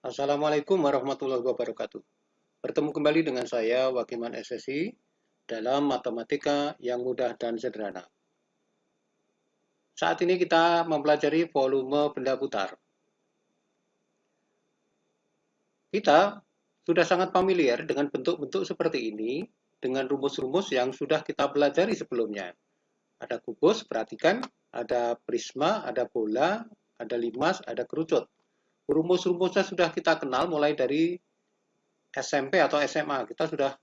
Assalamualaikum warahmatullahi wabarakatuh. Bertemu kembali dengan saya, Wakiman SSI, dalam Matematika yang Mudah dan Sederhana. Saat ini kita mempelajari volume benda putar. Kita sudah sangat familiar dengan bentuk-bentuk seperti ini, dengan rumus-rumus yang sudah kita pelajari sebelumnya. Ada kubus, perhatikan, ada prisma, ada bola, ada limas, ada kerucut. Rumus-rumusnya sudah kita kenal mulai dari SMP atau SMA. Kita sudah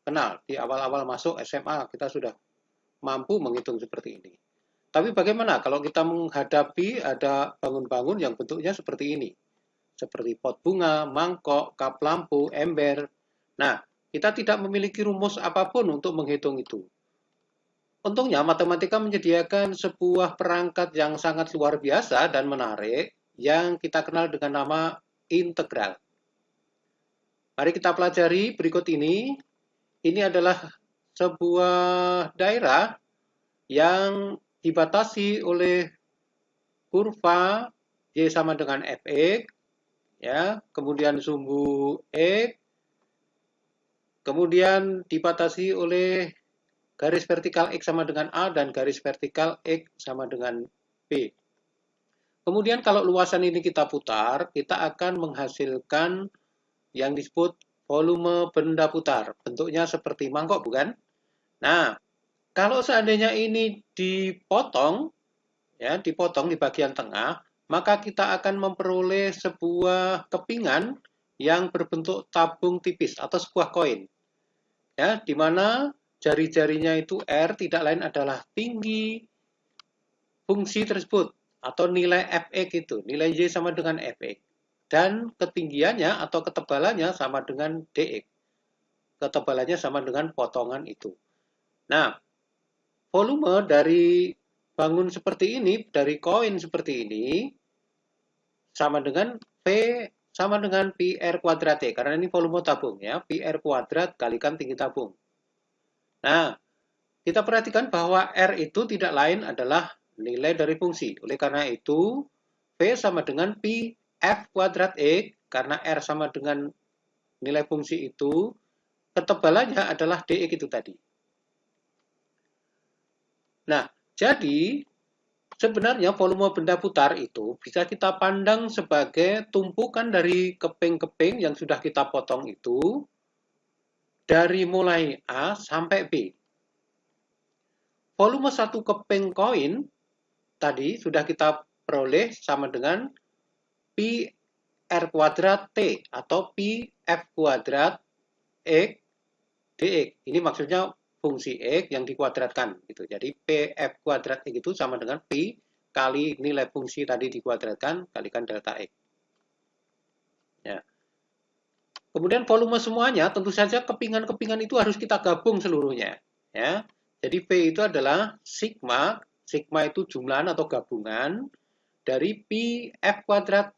kenal di awal-awal masuk SMA, kita sudah mampu menghitung seperti ini. Tapi bagaimana kalau kita menghadapi ada bangun-bangun yang bentuknya seperti ini? Seperti pot bunga, mangkok, kap lampu, ember. Nah, kita tidak memiliki rumus apapun untuk menghitung itu. Untungnya matematika menyediakan sebuah perangkat yang sangat luar biasa dan menarik yang kita kenal dengan nama integral. Mari kita pelajari berikut ini. Ini adalah sebuah daerah yang dibatasi oleh kurva Y sama dengan Fx, ya, kemudian sumbu X, kemudian dibatasi oleh garis vertikal X sama dengan A dan garis vertikal X sama dengan B. Kemudian kalau luasan ini kita putar, kita akan menghasilkan yang disebut volume benda putar. Bentuknya seperti mangkok, bukan? Nah, kalau seandainya ini dipotong, ya, dipotong di bagian tengah, maka kita akan memperoleh sebuah kepingan yang berbentuk tabung tipis atau sebuah koin. Ya, di mana jari-jarinya itu R tidak lain adalah tinggi fungsi tersebut atau nilai Fx itu, nilai Y sama dengan Fx. Dan ketinggiannya atau ketebalannya sama dengan dx. Ketebalannya sama dengan potongan itu. Nah, volume dari bangun seperti ini, dari koin seperti ini, sama dengan V sama dengan pi R kuadrat T, karena ini volume tabung ya, pi R kuadrat kalikan tinggi tabung. Nah, kita perhatikan bahwa R itu tidak lain adalah nilai dari fungsi. Oleh karena itu, V sama dengan pi F kuadrat X, karena R sama dengan nilai fungsi itu, ketebalannya adalah dx itu tadi. Nah, jadi sebenarnya volume benda putar itu bisa kita pandang sebagai tumpukan dari keping-keping yang sudah kita potong itu dari mulai A sampai B. Volume satu keping koin tadi sudah kita peroleh sama dengan pi R kuadrat T atau pi F kuadrat X dx. Ini maksudnya fungsi X yang dikuadratkan gitu. Jadi pf kuadrat X itu sama dengan pi kali nilai fungsi tadi dikuadratkan kalikan delta X. Ya. Kemudian volume semuanya tentu saja kepingan-kepingan itu harus kita gabung seluruhnya. Ya. Jadi P itu adalah sigma, sigma itu jumlahan atau gabungan dari pi F kuadrat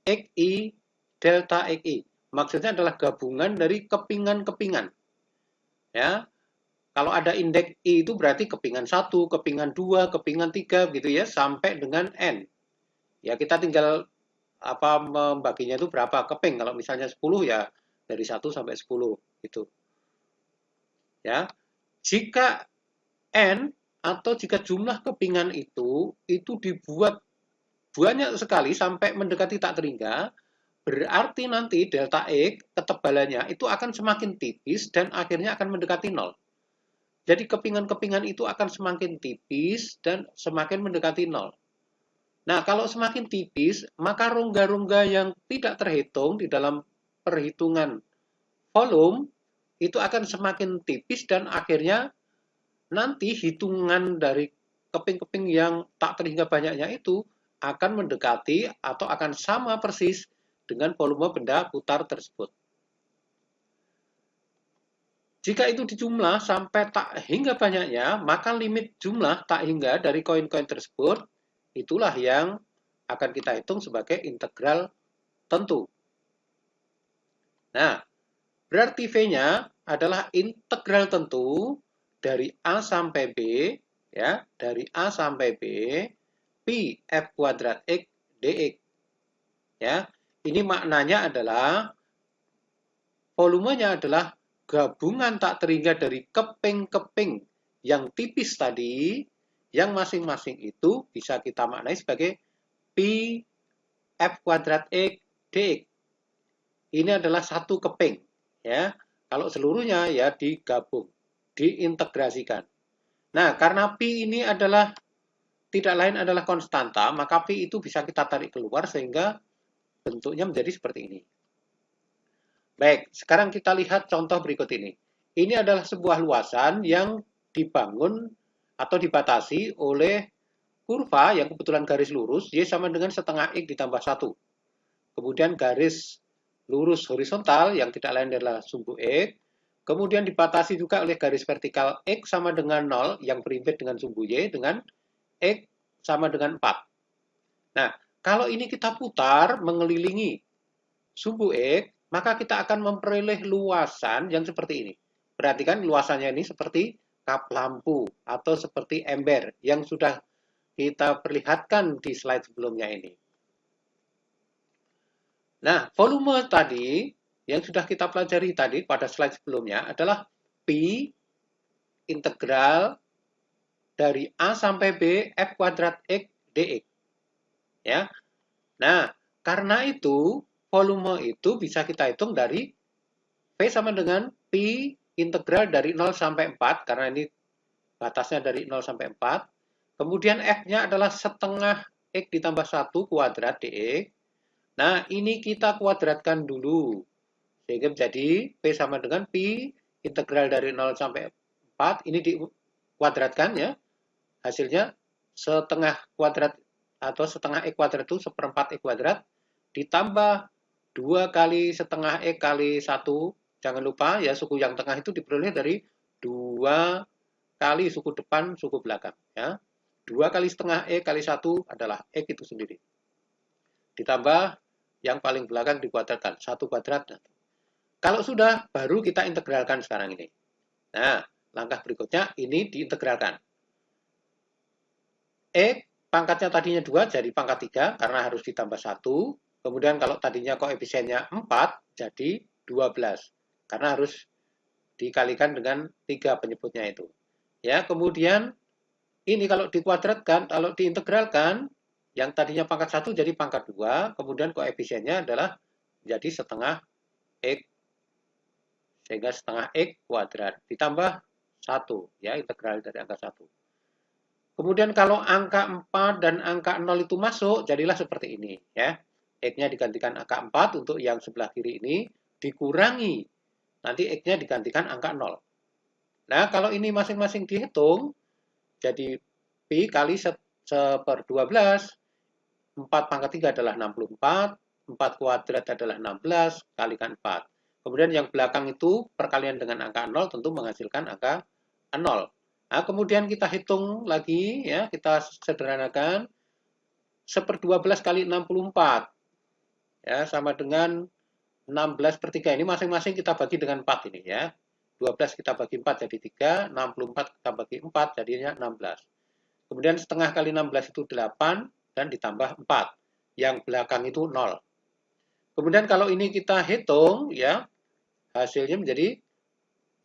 XI delta XI. Maksudnya adalah gabungan dari kepingan-kepingan. Ya, kalau ada indeks I itu berarti kepingan 1, kepingan 2, kepingan 3 gitu ya sampai dengan N. Ya kita tinggal membaginya itu berapa keping. Kalau misalnya 10 ya dari 1 sampai 10 gitu. Ya. Jika N atau jika jumlah kepingan itu dibuat banyak sekali sampai mendekati tak terhingga, berarti nanti delta X ketebalannya itu akan semakin tipis dan akhirnya akan mendekati 0. Jadi kepingan-kepingan itu akan semakin tipis dan semakin mendekati 0. Nah, kalau semakin tipis, maka rongga-rongga yang tidak terhitung di dalam perhitungan volume itu akan semakin tipis dan akhirnya nanti hitungan dari keping-keping yang tak terhingga banyaknya itu akan mendekati atau akan sama persis dengan volume benda putar tersebut. Jika itu dijumlah sampai tak hingga banyaknya, maka limit jumlah tak hingga dari koin-koin tersebut itulah yang akan kita hitung sebagai integral tentu. Nah, berarti V-nya adalah integral tentu dari A sampai B, ya, dari A sampai B, pi F kuadrat X dx. Ya, Ini maknanya adalah volumenya adalah gabungan tak terhingga dari keping-keping yang tipis tadi, yang masing-masing itu bisa kita maknai sebagai pi f kuadrat x dx. Ini adalah satu keping, ya. Kalau seluruhnya ya digabung, diintegrasikan. Nah, karena pi ini adalah tidak lain adalah konstanta, maka pi itu bisa kita tarik keluar sehingga bentuknya menjadi seperti ini. Baik, sekarang kita lihat contoh berikut ini. Ini adalah sebuah luasan yang dibangun atau dibatasi oleh kurva yang kebetulan garis lurus, y sama dengan setengah x ditambah 1. Kemudian garis lurus horizontal yang tidak lain adalah sumbu x. Kemudian dibatasi juga oleh garis vertikal x sama dengan 0 yang berimpit dengan sumbu y dengan x sama dengan 4. Nah, kalau ini kita putar mengelilingi sumbu x, maka kita akan memperoleh luasan yang seperti ini. Perhatikan luasannya ini seperti kap lampu atau seperti ember yang sudah kita perlihatkan di slide sebelumnya ini. Nah, volume tadi yang sudah kita pelajari tadi pada slide sebelumnya adalah Pi integral dari A sampai B F kuadrat X dx. Ya. Nah, karena itu volume itu bisa kita hitung dari V sama dengan Pi integral dari 0 sampai 4, karena ini batasnya dari 0 sampai 4. Kemudian F-nya adalah setengah X ditambah 1 kuadrat dx. Nah, ini kita kuadratkan dulu. Sehingga menjadi P sama dengan Pi integral dari 0 sampai 4. Ini dikuadratkan ya. Hasilnya setengah kuadrat atau setengah X kuadrat itu seperempat X kuadrat ditambah 2 kali setengah X kali 1. Jangan lupa ya, suku yang tengah itu diperoleh dari 2 kali suku depan, suku belakang. Ya. 2 kali setengah X kali 1 adalah X itu sendiri. Ditambah yang paling belakang dikuadratkan, 1 kuadrat. Kalau sudah, baru kita integralkan sekarang ini. Nah, langkah berikutnya ini diintegralkan. X pangkatnya tadinya 2 jadi pangkat 3 karena harus ditambah 1. Kemudian kalau tadinya koefisiennya 4 jadi 12 karena harus dikalikan dengan 3 penyebutnya itu. Ya, kemudian ini kalau dikuadratkan, kalau diintegralkan yang tadinya pangkat 1 jadi pangkat 2, kemudian koefisiennya adalah jadi setengah X sehingga setengah X kuadrat ditambah 1 ya, integral dari angka 1. Kemudian kalau angka 4 dan angka 0 itu masuk, jadilah seperti ini ya. X-nya digantikan angka 4 untuk yang sebelah kiri ini, dikurangi. Nanti X-nya digantikan angka 0. Nah, kalau ini masing-masing dihitung, jadi Pi kali 1/12, 4 pangkat 3 adalah 64, 4 kuadrat adalah 16, kalikan 4. Kemudian yang belakang itu perkalian dengan angka 0 tentu menghasilkan angka 0. Nah, kemudian kita hitung lagi ya, kita sederhanakan 1/12 kali 64 ya sama dengan 16/3. Ini masing-masing kita bagi dengan 4 ini ya. 12 kita bagi 4 jadi 3, 64 kita bagi 4 jadinya 16. Kemudian setengah kali 16 itu 8 dan ditambah 4. Yang belakang itu 0. Kemudian kalau ini kita hitung ya, hasilnya menjadi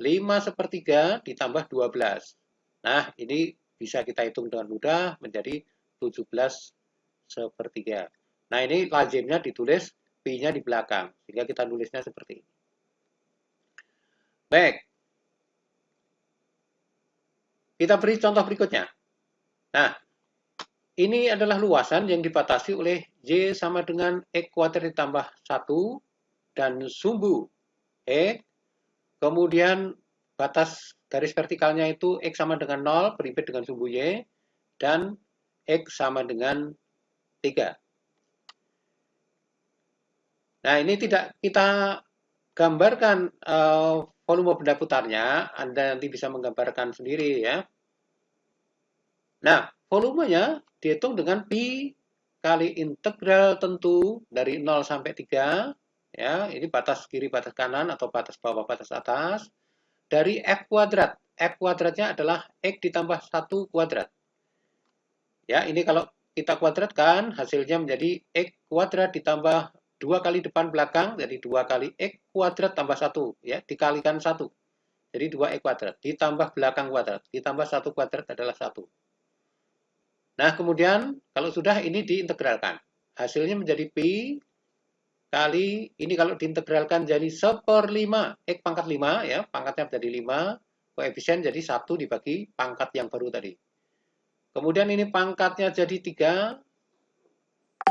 5/3 ditambah 12. Nah, ini bisa kita hitung dengan mudah menjadi 17/3. Nah, ini lazimnya ditulis Pi-nya di belakang, sehingga kita nulisnya seperti ini. Baik. Kita beri contoh berikutnya. Nah, ini adalah luasan yang dibatasi oleh Y sama dengan X kuadrat ditambah 1 dan sumbu X. Kemudian batas garis vertikalnya itu X sama dengan 0 berimpit dengan sumbu Y dan X sama dengan 3. Nah, ini tidak kita gambarkan volume benda putarnya. Anda nanti bisa menggambarkan sendiri ya. Nah, volumenya dihitung dengan Pi kali integral tentu dari 0 sampai 3. Ya, ini batas kiri, batas kanan, atau batas bawah, batas atas. Dari F kuadrat. F kuadratnya adalah X ditambah 1 kuadrat. Ya, ini kalau kita kuadratkan, hasilnya menjadi X kuadrat ditambah 2 kali depan belakang, jadi 2 kali X kuadrat tambah 1, ya, dikalikan 1. Jadi 2X kuadrat, ditambah belakang kuadrat, ditambah 1 kuadrat adalah 1. Nah, kemudian kalau sudah ini diintegralkan. Hasilnya menjadi Pi kali, ini kalau diintegralkan jadi 1/5, X pangkat 5, ya, pangkatnya menjadi 5, koefisien jadi 1 dibagi pangkat yang baru tadi. Kemudian ini pangkatnya jadi 3,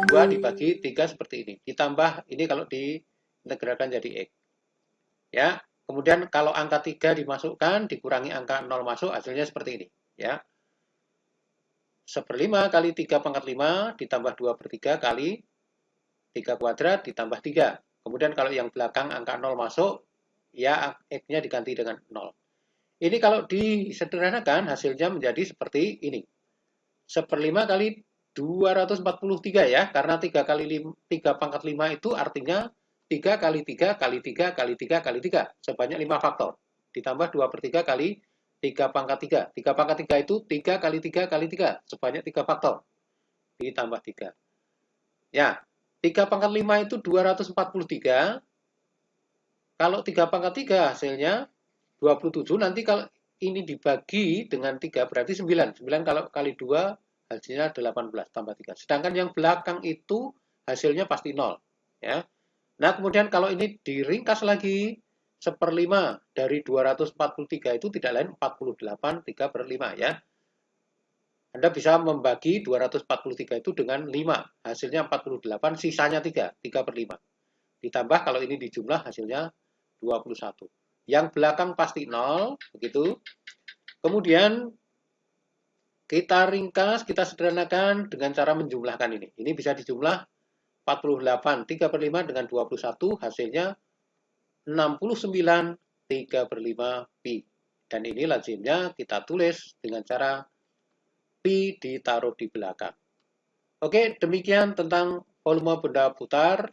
2 dibagi 3 seperti ini. Ditambah ini kalau diintegralkan jadi X. Ya, kemudian kalau angka 3 dimasukkan, dikurangi angka 0 masuk, hasilnya seperti ini. Ya, 1/5 kali 3 pangkat 5 ditambah 2/3 kali 3 kuadrat ditambah 3. Kemudian kalau yang belakang angka 0 masuk, ya X-nya diganti dengan 0. Ini kalau disederhanakan hasilnya menjadi seperti ini. 1/5 kali 243 ya, karena 3 kali 3 pangkat 5 itu artinya 3 kali 3 kali 3 kali 3 kali 3, sebanyak 5 faktor. Ditambah 2/3 kali 3 pangkat 3. 3 pangkat 3 itu 3 kali 3 kali 3, sebanyak 3 faktor. Ditambah 3. Ya, 3 pangkat 5 itu 243. Kalau 3 pangkat 3 hasilnya 27. Nanti kalau ini dibagi dengan 3 berarti 9. 9 kalau kali 2 hasilnya 18 tambah 3. Sedangkan yang belakang itu hasilnya pasti 0. Ya. Nah, kemudian kalau ini diringkas lagi, 1/5 dari 243 itu tidak lain 48, 3/5 ya. Anda bisa membagi 243 itu dengan 5, hasilnya 48, sisanya 3, 3/5. Ditambah kalau ini dijumlah hasilnya 21. Yang belakang pasti 0, begitu. Kemudian kita ringkas, kita sederhanakan dengan cara menjumlahkan ini. Ini bisa dijumlah 48, 3/5 dengan 21, hasilnya 69, 3/5 pi. Dan ini lazimnya kita tulis dengan cara pi ditaruh di belakang. Oke, demikian tentang volume benda putar.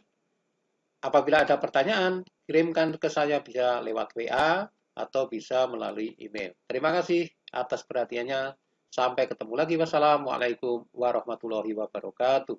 Apabila ada pertanyaan, kirimkan ke saya bisa lewat WA atau bisa melalui email. Terima kasih atas perhatiannya. Sampai ketemu lagi. Wassalamualaikum warahmatullahi wabarakatuh.